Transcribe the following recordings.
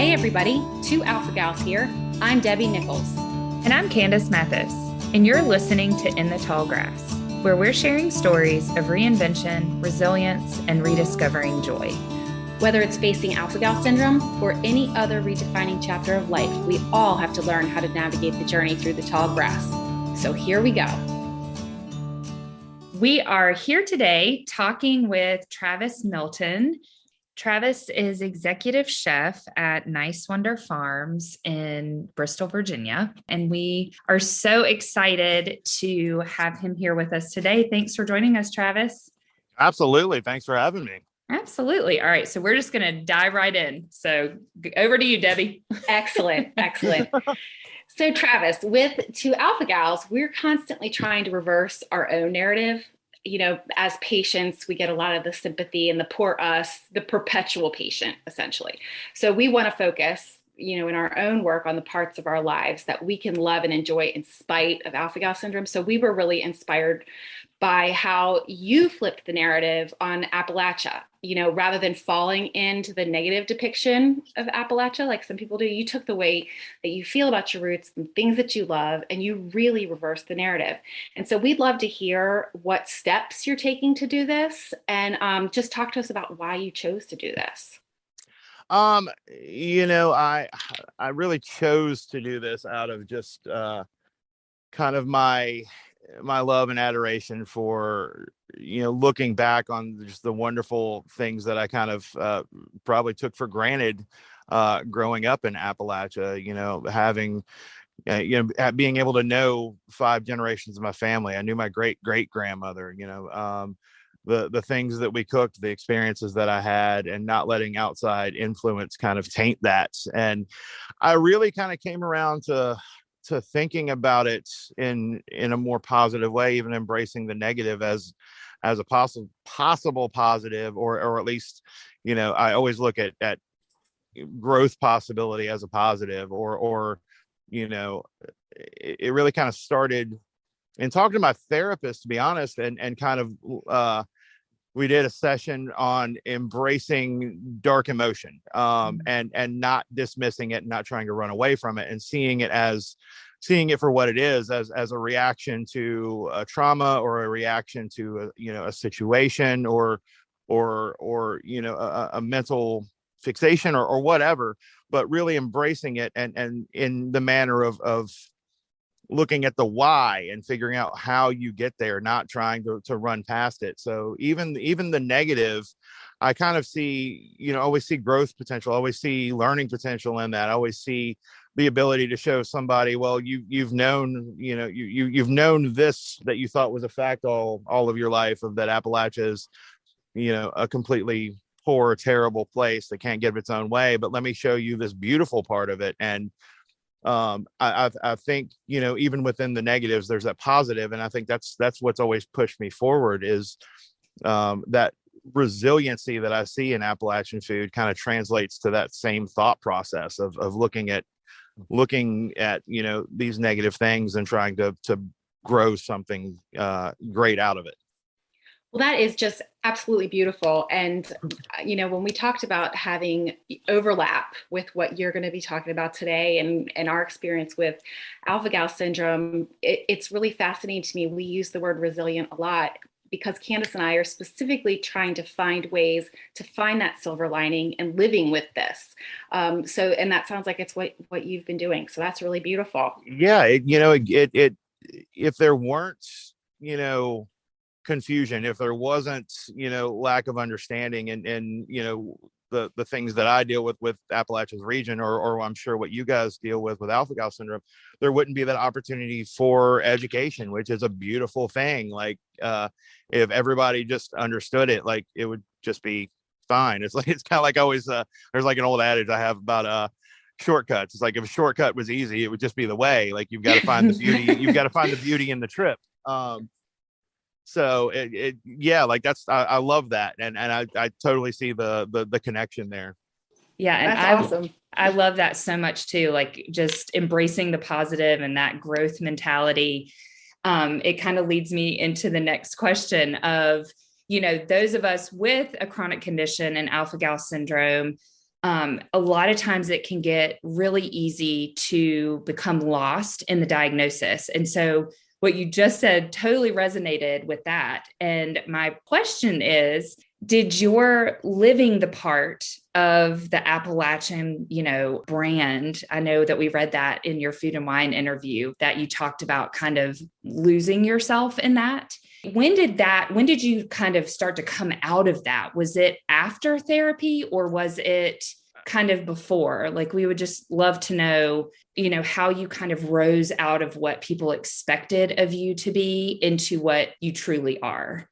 Hey everybody, two Alpha Gals here. I'm Debbie Nichols. And I'm Candace Mathis, and you're listening to In the Tall Grass, where we're sharing stories of reinvention, resilience, and rediscovering joy. Whether it's facing Alpha Gal syndrome or any other redefining chapter of life, we all have to learn how to navigate the journey through the tall grass. So here we go. We are here today talking with Travis Milton. Travis is executive chef at Nicewonder Farms in Bristol, Virginia, and we are so excited to have him here with us today. Thanks for joining us, Travis. Absolutely. Thanks for having me. Absolutely. All right. So we're just going to dive right in. So over to you, Debbie. Excellent. So Travis, with two Alpha Gals, we're constantly trying to reverse our own narrative. You know, as patients, we get a lot of the sympathy and the poor us, the perpetual patient, essentially. So we want to focus, in our own work on the parts of our lives that we can love and enjoy in spite of Alpha Gal syndrome. So we were really inspired by how you flipped the narrative on Appalachia. Rather than falling into the negative depiction of Appalachia, like some people do, you took the way that you feel about your roots and things that you love, and you really reversed the narrative. And so we'd love to hear what steps you're taking to do this, and just talk to us about why you chose to do this. I really chose to do this out of just kind of my love and adoration for, looking back on just the wonderful things that I kind of probably took for granted growing up in Appalachia, having, being able to know 5 generations of my family. I knew my great grandmother, the things that we cooked, the experiences that I had, and not letting outside influence kind of taint that. And I really kind of came around to thinking about it in a more positive way, even embracing the negative as a possible positive, or at least, I always look at growth possibility as a positive, or it really kind of started in talking to my therapist, to be honest, and kind of we did a session on embracing dark emotion, and not dismissing it, and not trying to run away from it, and seeing it for what it is, as a reaction to a trauma, or a reaction to a situation, or a mental fixation, or whatever, but really embracing it, and in the manner of looking at the why and figuring out how you get there, not trying to run past it. So even the negative, I kind of see, always see growth potential, always see learning potential in that. I always see the ability to show somebody, well, you've known, you've known this, that you thought was a fact all of your life, of that Appalachia is, a completely poor, terrible place that can't get its own way. But let me show you this beautiful part of it. And I think, even within the negatives, there's that positive. And I think that's what's always pushed me forward, is that resiliency that I see in Appalachian food kind of translates to that same thought process of looking at, these negative things and trying to grow something great out of it. Well, that is just absolutely beautiful. And, when we talked about having overlap with what you're going to be talking about today, and our experience with Alpha Gal syndrome, it's really fascinating to me. We use the word resilient a lot because Candace and I are specifically trying to find ways to find that silver lining and living with this. And that sounds like it's what you've been doing. So that's really beautiful. Yeah. If there weren't, confusion, if there wasn't, lack of understanding, and the things that I deal with Appalachia's region, or I'm sure what you guys deal with Alpha Gal syndrome, there wouldn't be that opportunity for education, which is a beautiful thing. Like, if everybody just understood it, like, it would just be fine. It's kind of like always, there's like an old adage I have about shortcuts. It's like, if a shortcut was easy, it would just be the way. Like, you've got to find the beauty. You've got to find the beauty in the trip. So like that's, I love that. And I totally see the connection there. Yeah. And that's awesome. I love that so much too. Like, just embracing the positive and that growth mentality. It kind of leads me into the next question of, those of us with a chronic condition and Alpha Gal syndrome, a lot of times it can get really easy to become lost in the diagnosis. And so what you just said totally resonated with that. And my question is, did your living the part of the Appalachian, brand? I know that we read that in your Food and Wine interview, that you talked about kind of losing yourself in that. When did you kind of start to come out of that? Was it after therapy, or was it kind of before? Like, we would just love to know, how you kind of rose out of what people expected of you to be into what you truly are.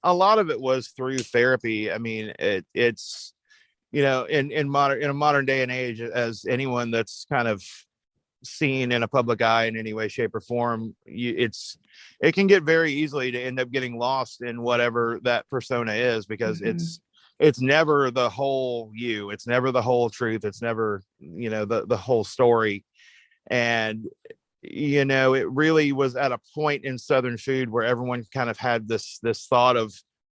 A lot of it was through therapy. I mean, it's, in a modern day and age, as anyone that's kind of seen in a public eye in any way, shape, or form, it can get very easily to end up getting lost in whatever that persona is, because it's never the whole you, it's never the whole truth, it's never, the whole story. And it really was at a point in Southern food where everyone kind of had this thought of,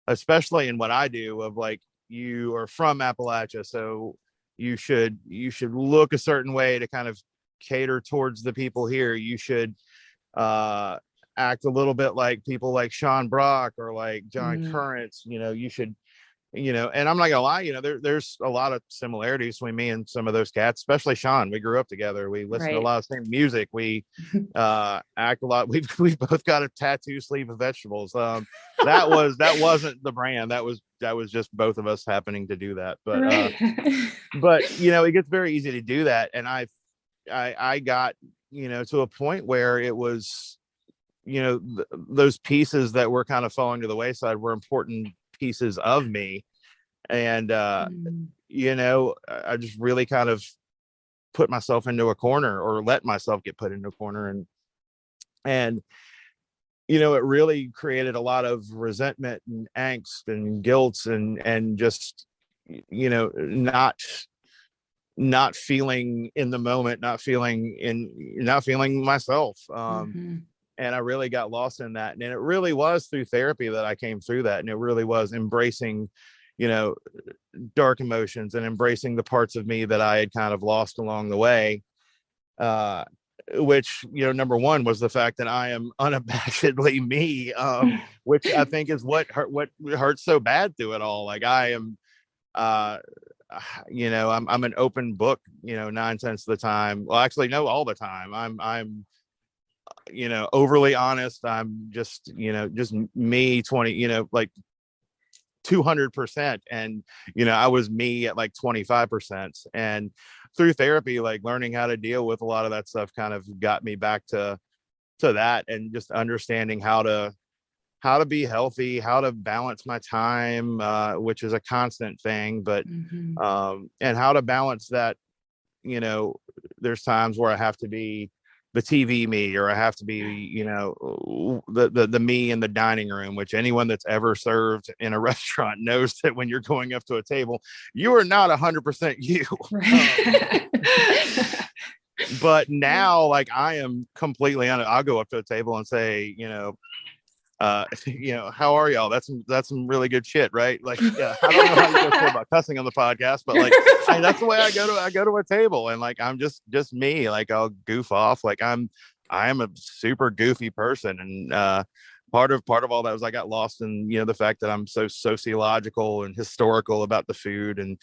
especially in what I do, of like, you are from Appalachia, so you should look a certain way to kind of cater towards the people here. You should act a little bit like people like Sean Brock or like John Currents. You should, and I'm not gonna lie, there's a lot of similarities between me and some of those cats, especially Sean. We grew up together. We listen to a lot of the same music. We act a lot. We've both got a tattoo sleeve of vegetables. That wasn't the brand. That was just both of us happening to do that. But but it gets very easy to do that. And I got to a point where it was those pieces that were kind of falling to the wayside were important pieces of me. And I just really kind of put myself into a corner, or let myself get put into a corner, and it really created a lot of resentment and angst and guilt and just not feeling in the moment, not feeling myself. And I really got lost in that. And it really was through therapy that I came through that. And it really was embracing, dark emotions and embracing the parts of me that I had kind of lost along the way. Which, number one was the fact that I am unabashedly me, which I think is what hurts so bad through it all. Like, I am, I'm an open book, 9 cents of the time. Well, actually, no, all the time. I'm overly honest. I'm just me 20, like 200%. And, I was me at like 25%. And through therapy, like learning how to deal with a lot of that stuff kind of got me back to that, and just understanding how to be healthy, how to balance my time, which is a constant thing, but, and how to balance that. There's times where I have to be the TV me, or I have to be, the me in the dining room, which anyone that's ever served in a restaurant knows that when you're going up to a table, you are not 100% you. But now, like, I am completely I'll go up to a table and say, how are y'all? That's some really good shit, right? Like, yeah, I don't know how you guys feel about cussing on the podcast, but like, that's the way I go to a table, and like, I'm just me. Like, I'll goof off. Like, I am a super goofy person, and part of all that was I got lost in the fact that I'm so sociological and historical about the food, and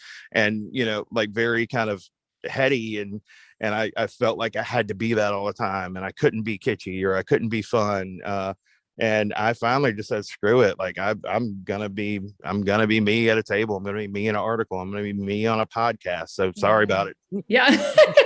like very kind of heady, and I felt like I had to be that all the time, and I couldn't be kitschy, or I couldn't be fun. And I finally just said, screw it. Like, I'm gonna be me at a table. I'm gonna be me in an article. I'm gonna be me on a podcast. So sorry about it. Yeah,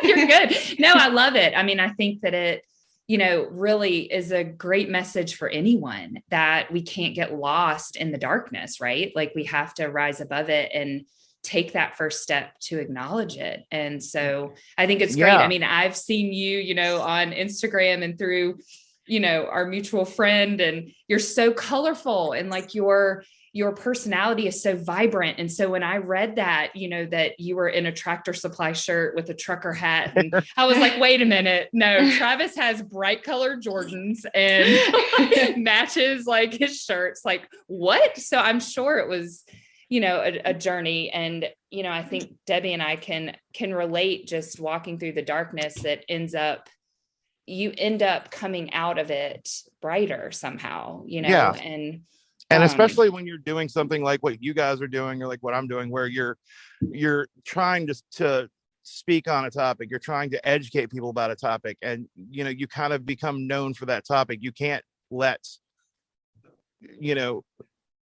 you're good. No, I love it. I mean, I think that it, really is a great message for anyone, that we can't get lost in the darkness, right? Like, we have to rise above it and take that first step to acknowledge it. And so I think it's great. I mean, I've seen you, on Instagram and through our mutual friend, and you're so colorful, and like your personality is so vibrant. And so when I read that, that you were in a Tractor Supply shirt with a trucker hat, and I was like, wait a minute. No, Travis has bright colored Jordans and matches like his shirts. Like, what? So I'm sure it was, a journey. And, I think Debbie and I can relate, just walking through the darkness, that you end up coming out of it brighter somehow, Yeah. and especially when you're doing something like what you guys are doing, or like what I'm doing, where you're trying to speak on a topic, you're trying to educate people about a topic, and you kind of become known for that topic. You can't let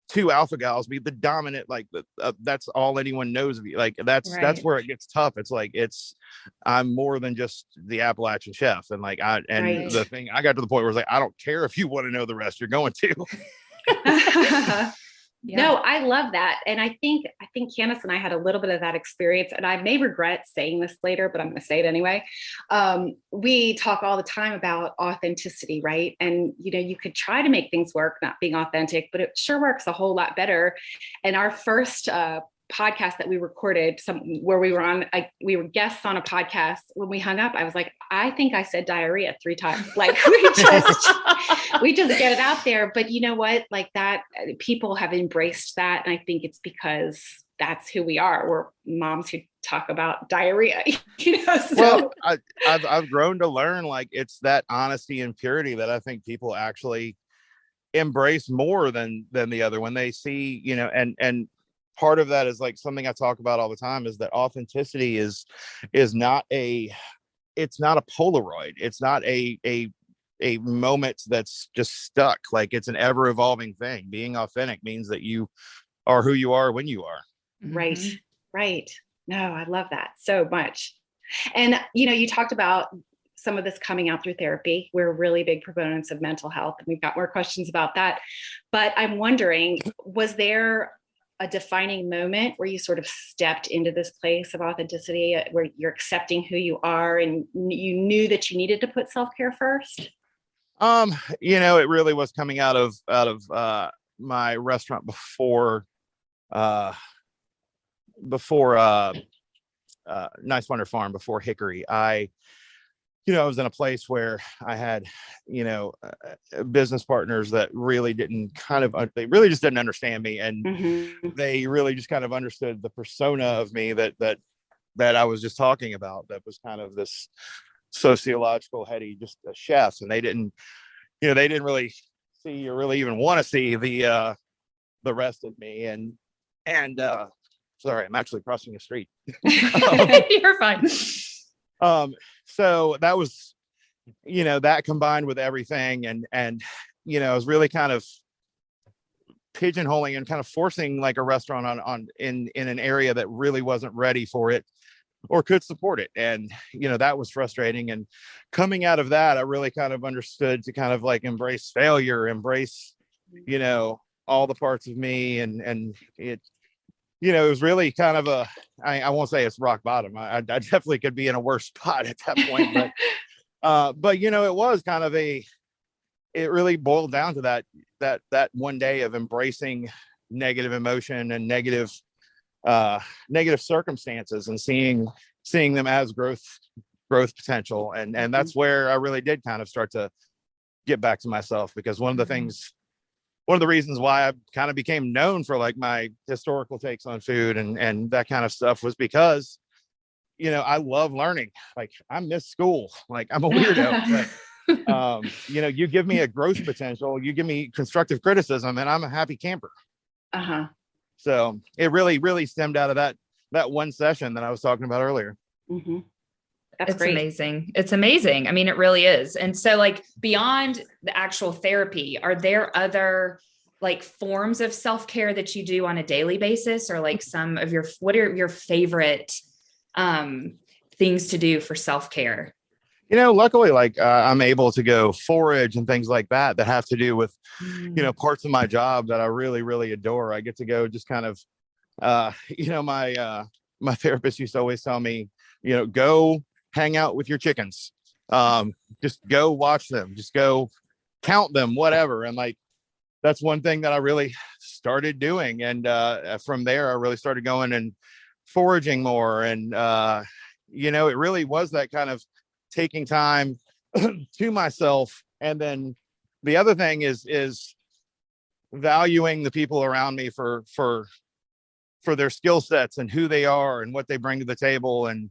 two alpha gals be the dominant, like that's all anyone knows of you. Like that's where it gets tough. It's like I'm more than just the Appalachian chef, and like the thing, I got to the point where it's like, I don't care if you want to know the rest, you're going to. No, I love that. And I think Candace and I had a little bit of that experience, and I may regret saying this later, but I'm going to say it anyway. We talk all the time about authenticity, right? And, you could try to make things work, not being authentic, but it sure works a whole lot better. And our first podcast that we recorded, where we were guests on a podcast, when we hung up, I was like, I think I said diarrhea 3 times. Like we just get it out there. But you know what, like that, people have embraced that. And I think it's because that's who we are. We're moms who talk about diarrhea, so. Well, I've grown to learn, like, it's that honesty and purity that I think people actually embrace more than the other, when they see, and part of that is like something I talk about all the time, is that authenticity is not it's not a Polaroid. It's not a moment that's just stuck. Like, it's an ever evolving thing. Being authentic means that you are who you are when you are. Right. Right. No, I love that so much. And, you talked about some of this coming out through therapy. We're really big proponents of mental health, and we've got more questions about that. But I'm wondering, was there a defining moment where you sort of stepped into this place of authenticity, where you're accepting who you are, and you knew that you needed to put self-care first? It really was coming out of my restaurant before Nicewonder Farm, before Hickory. I was in a place where I had, business partners that really they really just didn't understand me. And they really just kind of understood the persona of me that I was just talking about, that was kind of this sociological heady, just a chef. And they didn't really see, or really even want to see the rest of me. And sorry, I'm actually crossing the street. You're fine. So that was, that combined with everything, and I was really kind of pigeonholing and kind of forcing like a restaurant in an area that really wasn't ready for it or could support it. And, that was frustrating. And coming out of that, I really kind of understood to kind of like embrace failure, embrace, all the parts of me. And it was really kind of I won't say it's rock bottom. I definitely could be in a worse spot at that point, but it was kind of it really boiled down to that one day of embracing negative emotion and negative circumstances, and seeing them as growth potential. And that's where I really did kind of start to get back to myself, because one of the reasons why I kind of became known for like my historical takes on food and that kind of stuff was because, I love learning. Like, I miss school. Like, I'm a weirdo. But, you give me a growth potential, you give me constructive criticism, and I'm a happy camper. So it really, really stemmed out of that one session that I was talking about earlier. Mm-hmm. It's great. It's amazing. I mean, it really is. And so, like, beyond the actual therapy, are there other like forms of self-care that you do on a daily basis, or like what are your favorite things to do for self-care? Luckily, like I'm able to go forage and things like that have to do with, parts of my job that I really, really adore. I get to go just kind of, my therapist used to always tell me, go hang out with your chickens. Just go watch them, just go count them, whatever. And like, that's one thing that I really started doing. And from there, I really started going and foraging more. And, it really was that kind of taking time to myself. And then the other thing is valuing the people around me for for their skill sets and who they are and what they bring to the table, and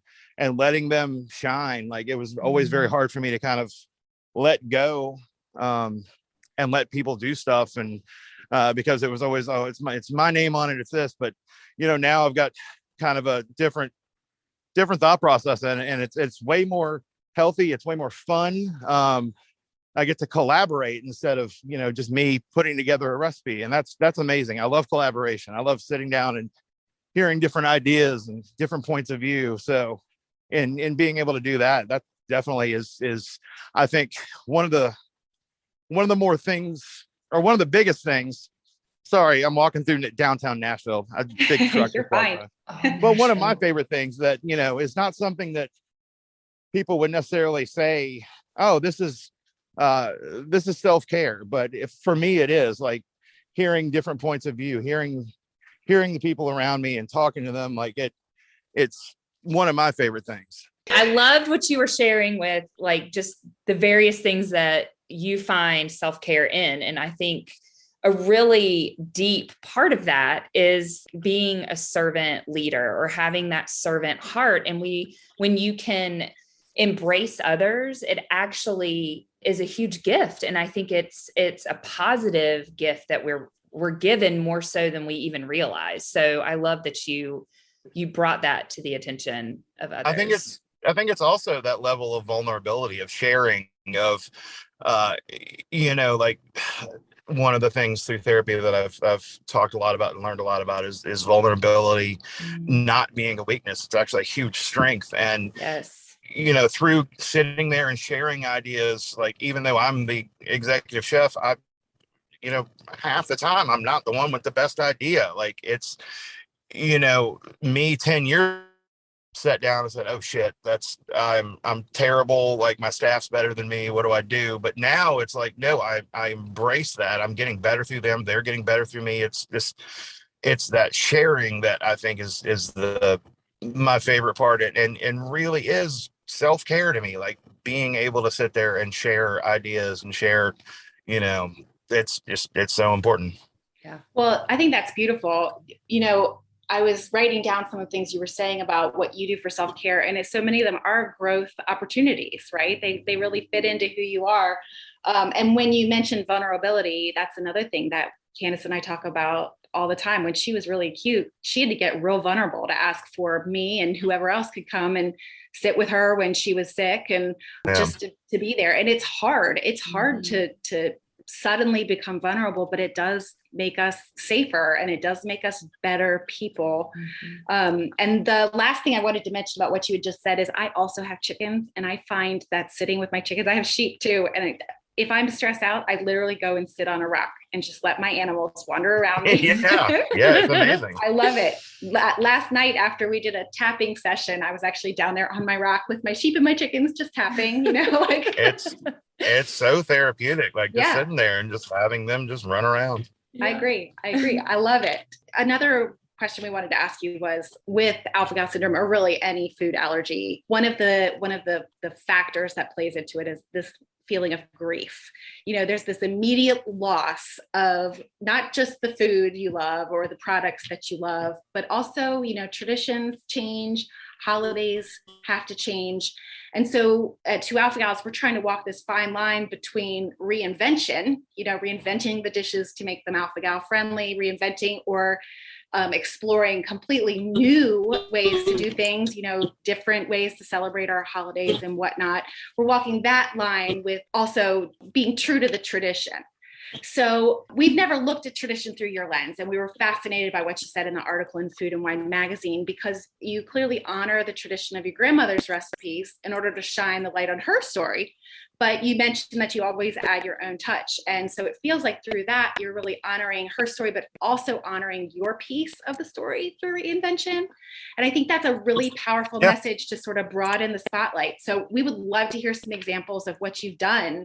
letting them shine. Like, it was always very hard for me to kind of let go, and let people do stuff. And because it was always, oh, it's my name on it, it's this. But now I've got kind of a different thought process, and it's way more healthy, it's way more fun. I get to collaborate instead of just me putting together a recipe, and that's amazing. I love collaboration. I love sitting down and hearing different ideas and different points of view. So in being able to do that definitely is I think one of the more things, or one of the biggest things. Sorry, I'm walking through downtown Nashville. A big truck. You're fine. But one of my favorite things that is not something that people would necessarily say, oh, this is self-care, but for me it is, like, hearing different points of view, hearing the people around me and talking to them. Like, it's one of my favorite things. I loved what you were sharing with, like, just the various things that you find self-care in. And I think a really deep part of that is being a servant leader, or having that servant heart. And when you can embrace others, it actually is a huge gift. And I think it's a positive gift that we're given more so than we even realize. So I love that you brought that to the attention of others. I think it's also that level of vulnerability, of sharing, of like, one of the things through therapy that I've talked a lot about and learned a lot about is vulnerability, not being a weakness. It's actually a huge strength. And yes, through sitting there and sharing ideas, like, even though I'm the executive chef, half the time I'm not the one with the best idea. Like, it's, me 10 years sat down and said, oh shit, I'm terrible. Like, my staff's better than me. What do I do? But now it's like, no, I embrace that. I'm getting better through them. They're getting better through me. It's that sharing that I think is my favorite part, and really is self-care to me. Like, being able to sit there and share ideas and share, it's so important. Yeah. Well, I think that's beautiful. I was writing down some of the things you were saying about what you do for self-care, and so many of them are growth opportunities, right? They really fit into who you are. And when you mentioned vulnerability, that's another thing that Candace and I talk about all the time. When she was really cute, she had to get real vulnerable to ask for me and whoever else could come and sit with her when she was sick, and just to be there. And it's hard. It's hard to suddenly become vulnerable, but it does make us safer, and it does make us better people. And the last thing I wanted to mention about what you had just said is, I also have chickens, and I find that sitting with my chickens, I have sheep too. And if I'm stressed out, I literally go and sit on a rock and just let my animals wander around me. Yeah, it's amazing. I love it. Last night, after we did a tapping session, I was actually down there on my rock with my sheep and my chickens, just tapping, like it's so therapeutic, like just sitting there and just having them just run around. I agree. I love it. Another question we wanted to ask you was, with alpha-gal syndrome, or really any food allergy, one of the factors that plays into it is this feeling of grief. There's this immediate loss of not just the food you love or the products that you love, but also, traditions change, holidays have to change. And so at Two Alpha Gals, we're trying to walk this fine line between reinvention, reinventing the dishes to make them alpha gal friendly, reinventing, or exploring completely new ways to do things, different ways to celebrate our holidays and whatnot. We're walking that line with also being true to the tradition. So we've never looked at tradition through your lens, and we were fascinated by what you said in the article in Food and Wine magazine, because you clearly honor the tradition of your grandmother's recipes in order to shine the light on her story. But you mentioned that you always add your own touch. And so it feels like through that, you're really honoring her story, but also honoring your piece of the story through reinvention. And I think that's a really powerful message to sort of broaden the spotlight. So we would love to hear some examples of what you've done,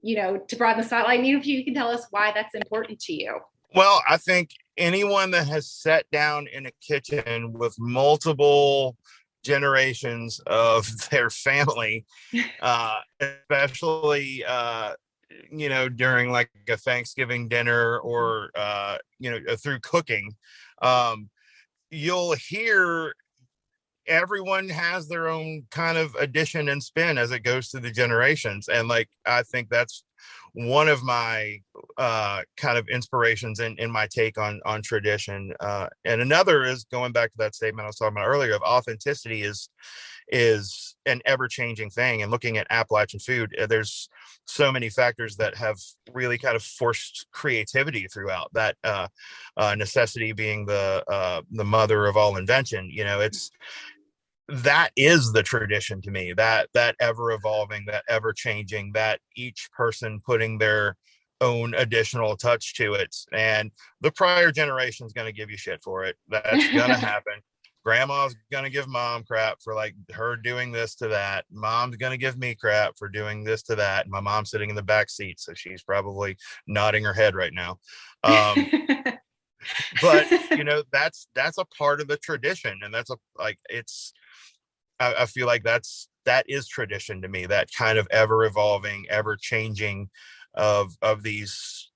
to broaden the spotlight. Even if you can tell us why that's important to you. Well, I think anyone that has sat down in a kitchen with multiple generations of their family, especially during like a Thanksgiving dinner, or through cooking, you'll hear everyone has their own kind of addition and spin as it goes through the generations. And like, I think that's one of my kind of inspirations in my take on tradition. And another is going back to that statement I was talking about earlier of authenticity is an ever-changing thing. And looking at Appalachian food, there's so many factors that have really kind of forced creativity throughout that, necessity being the mother of all invention. That is the tradition to me, that ever evolving, that ever changing, that each person putting their own additional touch to it. And the prior generation is going to give you shit for it. That's going to happen. Grandma's going to give mom crap for like her doing this to that. Mom's going to give me crap for doing this to that. And my mom's sitting in the back seat, so she's probably nodding her head right now. But that's a part of the tradition, and I feel like that is tradition to me, that kind of ever evolving, ever changing of these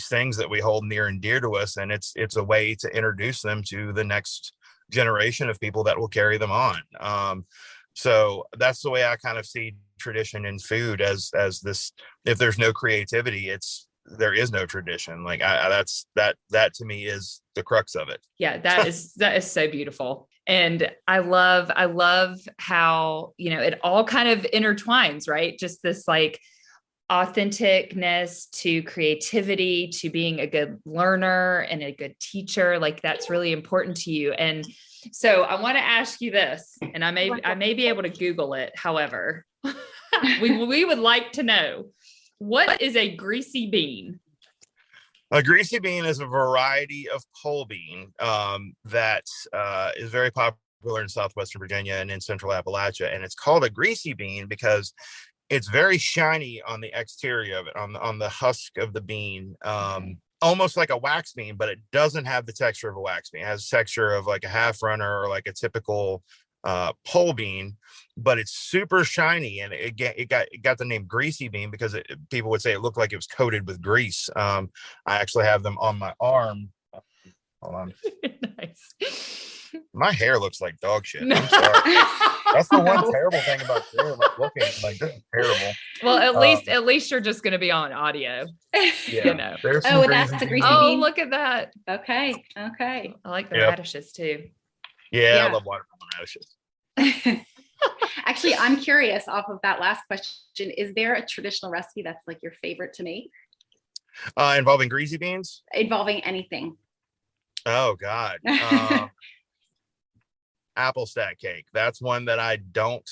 things that we hold near and dear to us. And it's a way to introduce them to the next generation of people that will carry them on. So that's the way I kind of see tradition in food as this. If there's no creativity, there is no tradition. Like that to me is the crux of it. Yeah, that is so beautiful. And I love how, it all kind of intertwines, right? Just this like authenticness to creativity, to being a good learner and a good teacher. Like that's really important to you. And so I want to ask you this, and I may be able to Google it. However, we would like to know, what is a greasy bean? A greasy bean is a variety of pole bean that is very popular in southwestern Virginia and in central Appalachia. And it's called a greasy bean because it's very shiny on the exterior of it, on the husk of the bean, almost like a wax bean, but it doesn't have the texture of a wax bean. It has the texture of like a half runner or like a typical pole bean, but it's super shiny, and it got the name greasy bean because people would say it looked like it was coated with grease. I actually have them on my arm. Hold on. Nice. My hair looks like dog shit. I'm sorry. That's the one terrible thing about hair, like looking like this is terrible. Well, at least you're just going to be on audio. Yeah. That's a greasy bean. Oh, look at that. Okay. I like the radishes too. Yeah, I love watermelon radishes. Actually, I'm curious off of that last question. Is there a traditional recipe that's like your favorite to make? Involving greasy beans? Involving anything. Oh, God. Apple stack cake. That's one that I don't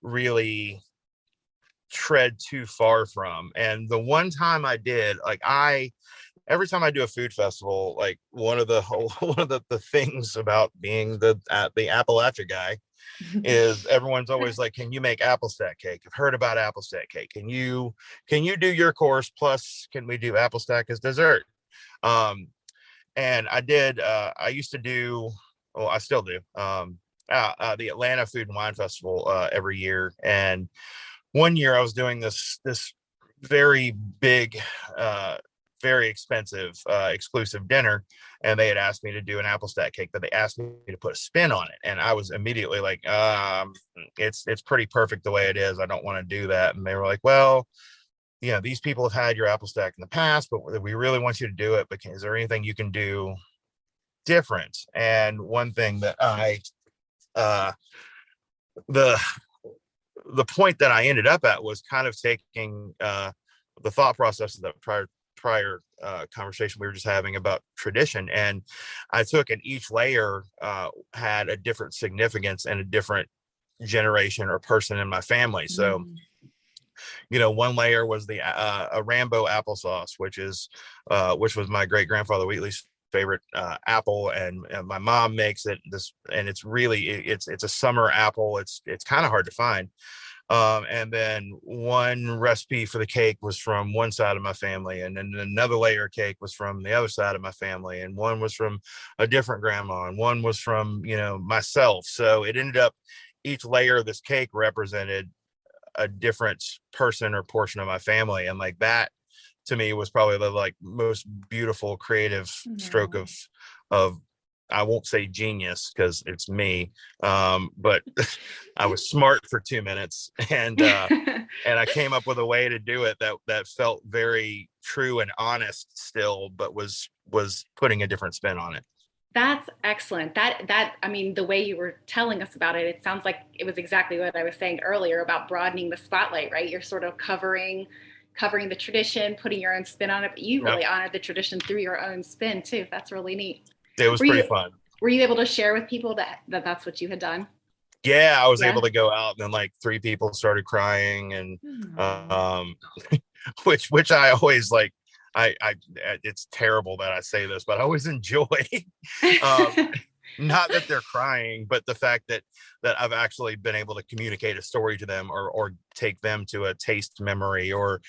really tread too far from. And the one time I did, every time I do a food festival, like one of the things about being the Appalachia guy is everyone's always like, can you make apple stack cake? I've heard about apple stack cake. Can you do your course plus can we do apple stack as dessert? And I did, I used to do, well, I still do, the Atlanta Food and Wine Festival every year. And one year I was doing this very big, very expensive, exclusive dinner. And they had asked me to do an apple stack cake, but they asked me to put a spin on it. And I was immediately like, it's pretty perfect the way it is. I don't want to do that. And they were like, well, these people have had your apple stack in the past, but we really want you to do it. But is there anything you can do different? And one thing that the point that I ended up at was kind of taking the thought process of the prior conversation we were just having about tradition, and I took, and each layer had a different significance and a different generation or person in my family. So one layer was a Rambo applesauce, which was my great grandfather Wheatley's favorite apple, and my mom makes it and it's really it's a summer apple. It's kind of hard to find. And then one recipe for the cake was from one side of my family, and then another layer of cake was from the other side of my family, and one was from a different grandma, and one was from myself. So it ended up, each layer of this cake represented a different person or portion of my family, and like that to me was probably the most beautiful creative stroke of I won't say genius because it's me, but I was smart for 2 minutes, and I came up with a way to do it that felt very true and honest still, but was putting a different spin on it. That's excellent. I mean, the way you were telling us about it, it sounds like it was exactly what I was saying earlier about broadening the spotlight, right? You're sort of covering the tradition, putting your own spin on it, but you really honored the tradition through your own spin too. That's really neat. It was pretty fun. Were you able to share with people that's what you had done? Yeah, I was able to go out, and then like 3 people started crying, and which I always like. I it's terrible that I say this, but I always enjoy. Not that they're crying, but the fact that I've actually been able to communicate a story to them, or take them to a taste memory, or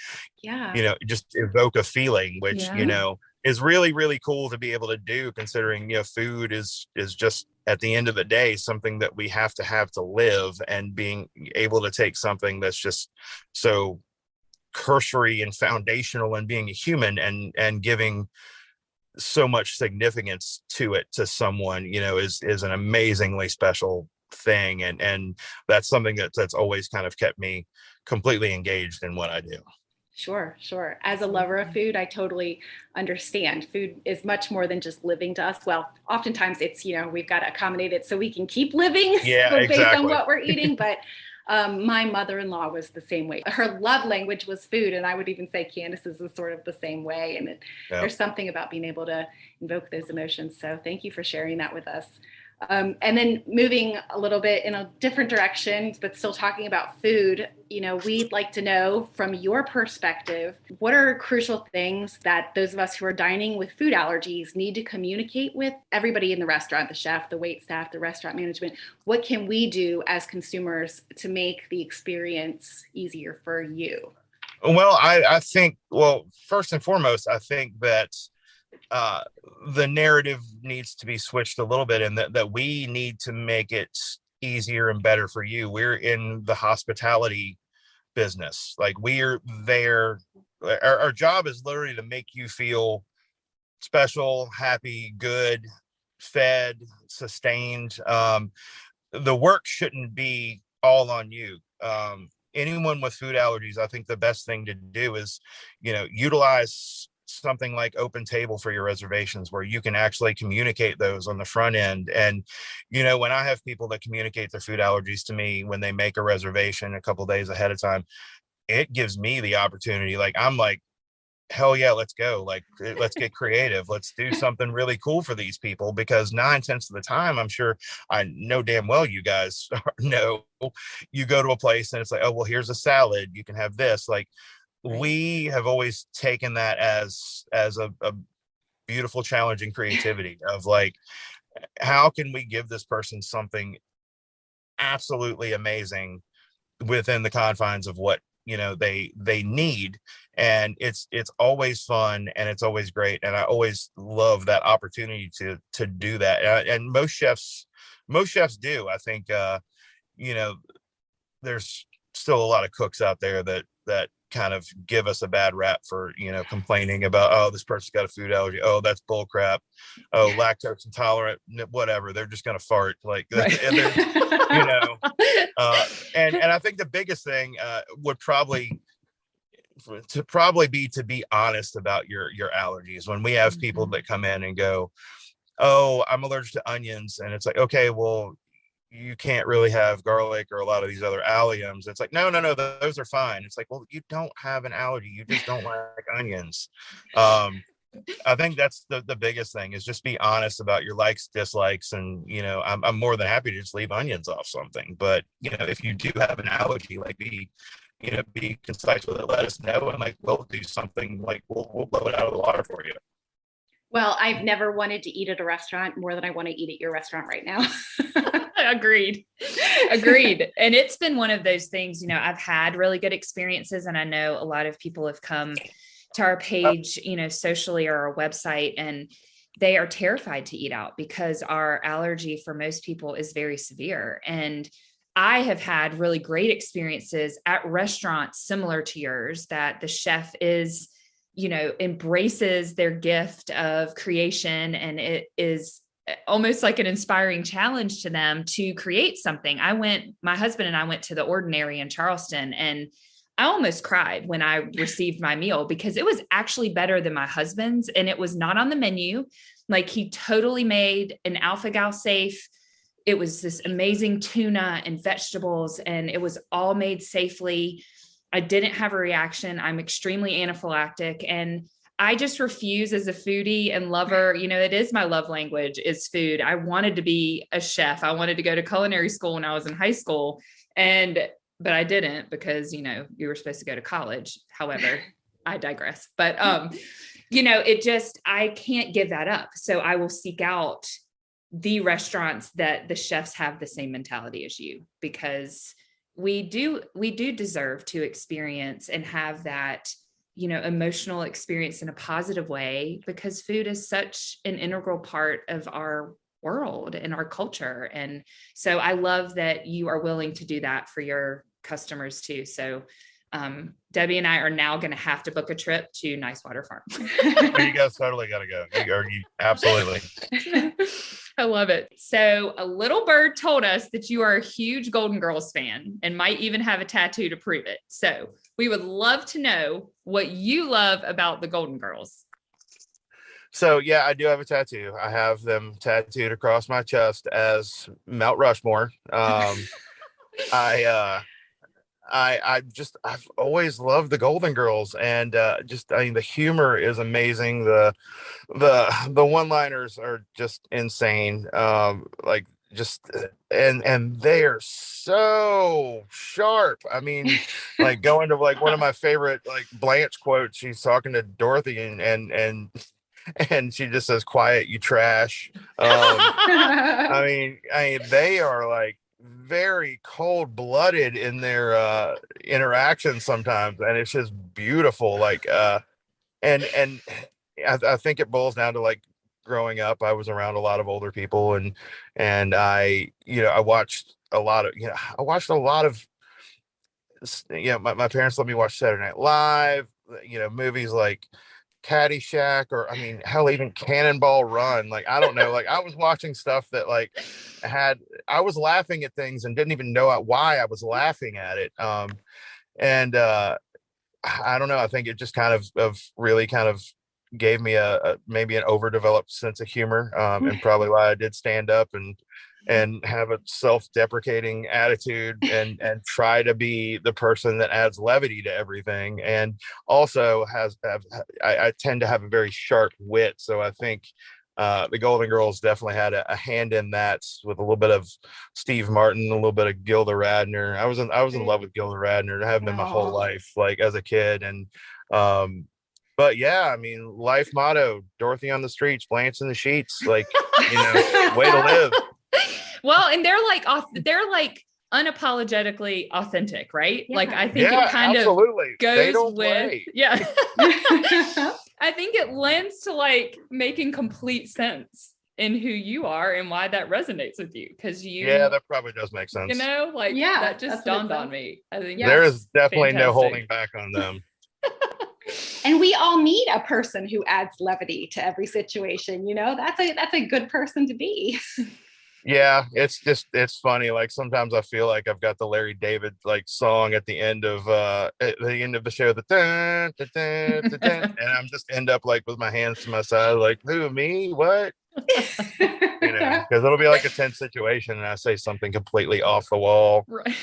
just evoke a feeling, which is really, really cool to be able to do, considering food is just at the end of the day something that we have to live, and being able to take something that's just so cursory and foundational and being a human, and giving so much significance to it to someone is an amazingly special thing, and that's something that's always kind of kept me completely engaged in what I do. Sure. As a lover of food, I totally understand. Food is much more than just living to us. Well, oftentimes it's, we've got to accommodate it so we can keep living based on what we're eating. But my mother-in-law was the same way. Her love language was food. And I would even say Candace's is sort of the same way. And there's something about being able to invoke those emotions. So thank you for sharing that with us. And then moving a little bit in a different direction, but still talking about food, we'd like to know from your perspective, what are crucial things that those of us who are dining with food allergies need to communicate with everybody in the restaurant, the chef, the wait staff, the restaurant management? What can we do as consumers to make the experience easier for you? Well, I think, first and foremost, I think that the narrative needs to be switched a little bit, and that we need to make it easier and better for you. We're in the hospitality business. Like, we're there. Our job is literally to make you feel special, happy, good, fed, sustained. The work shouldn't be all on you. Anyone with food allergies, I think the best thing to do is, utilize something like Open Table for your reservations, where you can actually communicate those on the front end. And when I have people that communicate their food allergies to me when they make a reservation a couple days ahead of time, it gives me the opportunity. Like, I'm like, hell yeah, let's go. Like, let's get creative. Let's do something really cool for these people, because 9/10 of the time, I'm sure, I know damn well you guys know, you go to a place and it's like, oh, well, here's a salad, you can have this. Like, we have always taken that as a beautiful challenge in creativity of like, how can we give this person something absolutely amazing within the confines of what they need. And it's always fun, and it's always great, and I always love that opportunity to do that. And most chefs do. I think there's still a lot of cooks out there that kind of give us a bad rap for complaining about, oh, this person's got a food allergy, oh, that's bull crap, oh, lactose intolerant, whatever, they're just gonna fart, like, right. And and I think the biggest thing would probably be to be honest about your allergies. When we have people that come in and go, oh, I'm allergic to onions, and it's like, okay, well, you can't really have garlic or a lot of these other alliums. It's like, no, those are fine. It's like, well, you don't have an allergy, you just don't like onions. I think that's the biggest thing, is just be honest about your likes, dislikes, and I'm more than happy to just leave onions off something. But if you do have an allergy, like, be concise with it, let us know, and like, we'll do something, like we'll blow it out of the water for you. Well, I've never wanted to eat at a restaurant more than I want to eat at your restaurant right now. Agreed. And it's been one of those things, I've had really good experiences, and I know a lot of people have come to our page, socially, or our website, and they are terrified to eat out because our allergy for most people is very severe. And I have had really great experiences at restaurants similar to yours, that the chef is, embraces their gift of creation, and it is almost like an inspiring challenge to them to create something. My husband and I went to the Ordinary in Charleston, and I almost cried when I received my meal because it was actually better than my husband's, and it was not on the menu. Like, he totally made an Alpha-Gal safe. It was this amazing tuna and vegetables, and it was all made safely. I didn't have a reaction. I'm extremely anaphylactic, and I just refuse as a foodie and lover. It is my love language is food. I wanted to be a chef. I wanted to go to culinary school when I was in high school, but I didn't because, you were supposed to go to college. However, I digress. But, I can't give that up. So I will seek out the restaurants that the chefs have the same mentality as you, because we do deserve to experience and have that, emotional experience in a positive way, because food is such an integral part of our world and our culture. And so I love that you are willing to do that for your customers too. So Debbie and I are now going to have to book a trip to Nicewonder Farm. You guys totally got to go. You absolutely. I love it. So a little bird told us that you are a huge Golden Girls fan and might even have a tattoo to prove it. So we would love to know what you love about the Golden Girls. So yeah, I do have a tattoo. I have them tattooed across my chest as Mount Rushmore. I've always loved the Golden Girls, and the humor is amazing. The one-liners are just insane. And they are so sharp. I mean, like, going to like one of my favorite, like, Blanche quotes. She's talking to Dorothy, and she just says, "Quiet, you trash." I mean, they are like very cold-blooded in their interactions sometimes, and it's just beautiful. Like, and I think it boils down to, like, growing up, I was around a lot of older people, and I watched a lot of my parents let me watch Saturday Night Live, movies like Caddyshack, or I mean, hell, even Cannonball Run. Like, I don't know, like, I was watching stuff that, like, I was laughing at things and didn't even know why I was laughing at it. And I don't know, I think it just kind of really kind of gave me a maybe an overdeveloped sense of humor, and probably why I did stand up and have a self-deprecating attitude and try to be the person that adds levity to everything, and also I tend to have a very sharp wit. So I think the Golden Girls definitely had a hand in that, with a little bit of Steve Martin, a little bit of Gilda Radner. I was in love with Gilda Radner. I have been my whole life, like, as a kid. And but yeah, I mean, life motto: Dorothy on the streets, Blanche in the sheets. Like, way to live. Well, and they're like unapologetically authentic, right? Yeah. Like, I think it kind absolutely. of goes with, yeah. I think it lends to, like, making complete sense in who you are and why that resonates with you. Yeah, that probably does make sense. That just dawned on me. I think there is definitely no holding back on them. And we all need a person who adds levity to every situation. That's a good person to be. Yeah, it's funny. Like, sometimes I feel like I've got the Larry David, like, song at the end of the show, the dun, dun, dun, dun, dun, and I'm just end up, like, with my hands to my side, like, who, me, what? Because it'll be like a tense situation, and I say something completely off the wall. Right.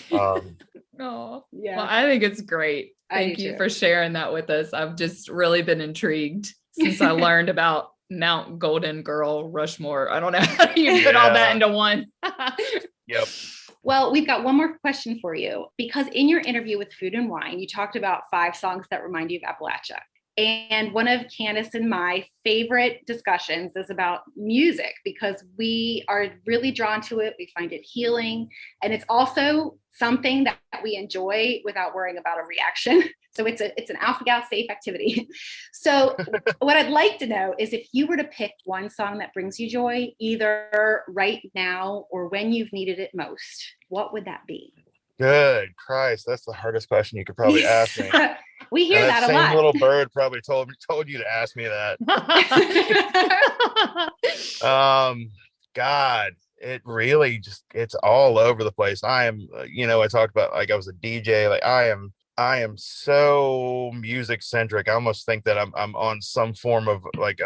Oh, yeah. Well, I think it's great. Thank you for sharing that with us. I've just really been intrigued since I learned about Mount Golden Girl Rushmore. I don't know how you put all that into one. Yep. Well, we've got one more question for you, because in your interview with Food and Wine, you talked about 5 songs that remind you of Appalachia. And one of Candace and my favorite discussions is about music, because we are really drawn to it. We find it healing. And it's also something that we enjoy without worrying about a reaction. So it's an Alpha-Gal safe activity. So what I'd like to know is, if you were to pick one song that brings you joy, either right now or when you've needed it most, what would that be? Good Christ, that's the hardest question you could probably ask me. We hear that a lot. Same little bird probably told you to ask me that. God, it really just, it's all over the place. I am, I talked about, like, I was a DJ. Like, I am so music centric. I almost think that I'm on some form of like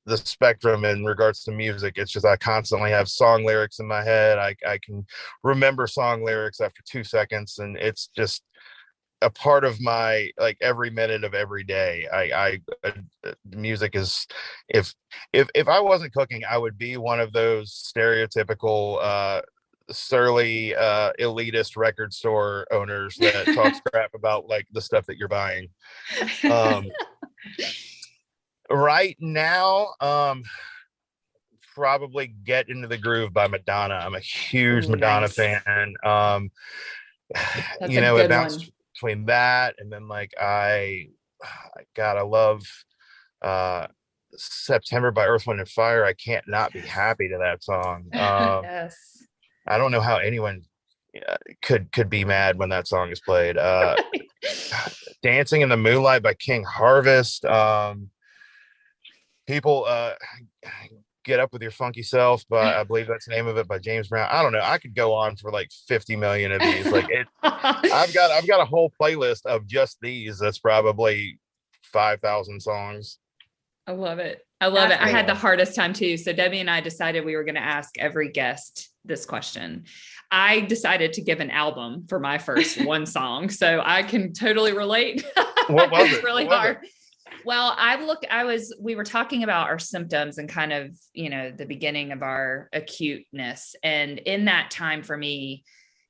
the spectrum in regards to music. It's just, I constantly have song lyrics in my head. I can remember song lyrics after 2 seconds, and it's just a part of my, like, every minute of every day. Music is, if I wasn't cooking, I would be one of those stereotypical surly elitist record store owners that talks crap about, like, the stuff that you're buying. Right now, probably Get Into the Groove by Madonna. I'm a huge Madonna fan. It bounced between that and then, like, I love September by Earth, Wind and Fire. I can't not be happy to that song. Yes. I don't know how anyone could be mad when that song is played. Dancing in the Moonlight by King Harvest. People Get Up With Your Funky Self, but I believe that's the name of it, by James Brown. I don't know. I could go on for like 50 million of these. Like, I've got a whole playlist of just these. That's probably 5,000 songs. I love it. I had the hardest time too. So Debbie and I decided we were going to ask every guest this question. I decided to give an album for my first one song, so I can totally relate. What was it? It's really hard. Well, we were talking about our symptoms and kind of, the beginning of our acuteness. And in that time for me,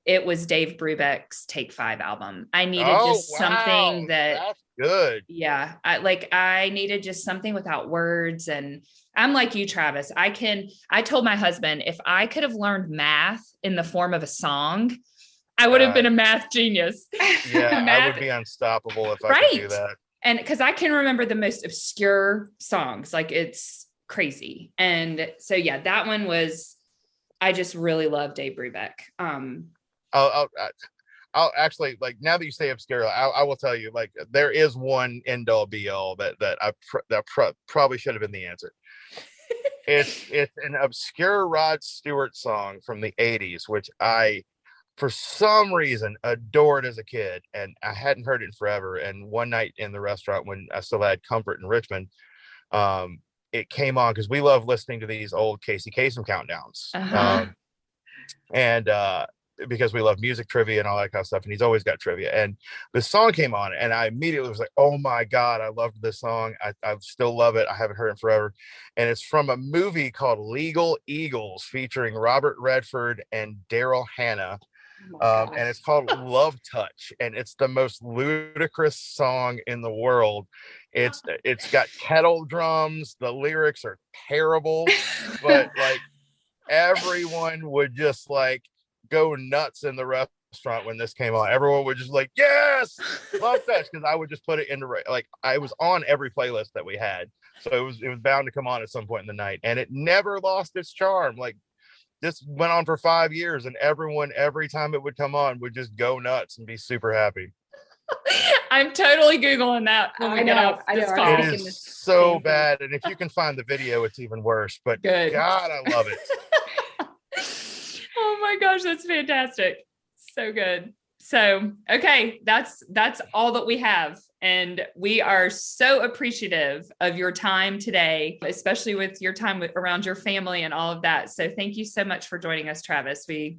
it was Dave Brubeck's Take 5 album. I needed something that's good. Yeah. I needed just something without words. And I'm like you, Travis. I told my husband, if I could have learned math in the form of a song, I would have been a math genius. Yeah, I would be unstoppable if I could do that. And because I can remember the most obscure songs, like, it's crazy. And so, yeah, that one was, I just really love Dave Brubeck. I'll actually, like, now that you say obscure, I will tell you, like, there is one end all be all that probably should have been the answer. It's an obscure Rod Stewart song from the 80s, which I, for some reason, adored as a kid, and I hadn't heard it in forever. And one night in the restaurant, when I still had Comfort in Richmond, it came on because we love listening to these old Casey Kasem countdowns. And because we love music trivia and all that kind of stuff, and he's always got trivia. And this song came on, and I immediately was like, oh my God, I loved this song. I still love it. I haven't heard it in forever. And it's from a movie called Legal Eagles, featuring Robert Redford and Daryl Hannah. And it's called Love Touch, and it's the most ludicrous song in the world. It's got kettle drums. The lyrics are terrible, but, like, everyone would just, like, go nuts in the restaurant when this came on. Everyone would just like, yes, Love Touch, because I would just put it into, like, I was on every playlist that we had, so it was bound to come on at some point in the night, and it never lost its charm. Like, this went on for 5 years, and everyone, every time it would come on, would just go nuts and be super happy. I'm totally Googling that when we get off this call. It is so bad, and if you can find the video, it's even worse. But good. God, I love it. Oh my gosh, that's fantastic. So good. So, okay, that's all that we have. And we are so appreciative of your time today, especially with your time around your family and all of that. So thank you so much for joining us, Travis. We've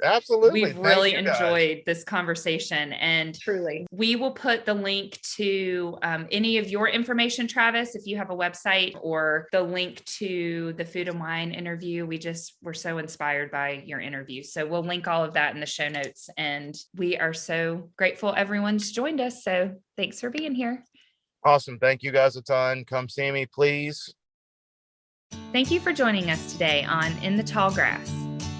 really enjoyed this conversation, and truly, we will put the link to any of your information, Travis, if you have a website, or the link to the Food and Wine interview. We're so inspired by your interview. So we'll link all of that in the show notes, and we are so grateful everyone's joined us. So thanks for being here. Awesome. Thank you guys a ton. Come see me, please. Thank you for joining us today on In the Tall Grass.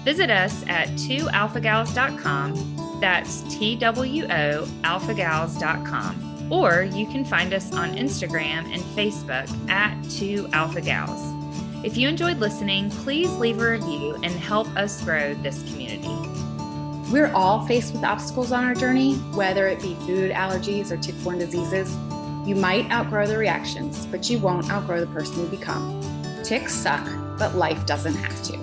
Visit us at 2alphagals.com. That's TWO alphagals.com. Or you can find us on Instagram and Facebook at 2alphagals. If you enjoyed listening, please leave a review and help us grow this community. We're all faced with obstacles on our journey, whether it be food allergies or tick-borne diseases. You might outgrow the reactions, but you won't outgrow the person you become. Ticks suck, but life doesn't have to.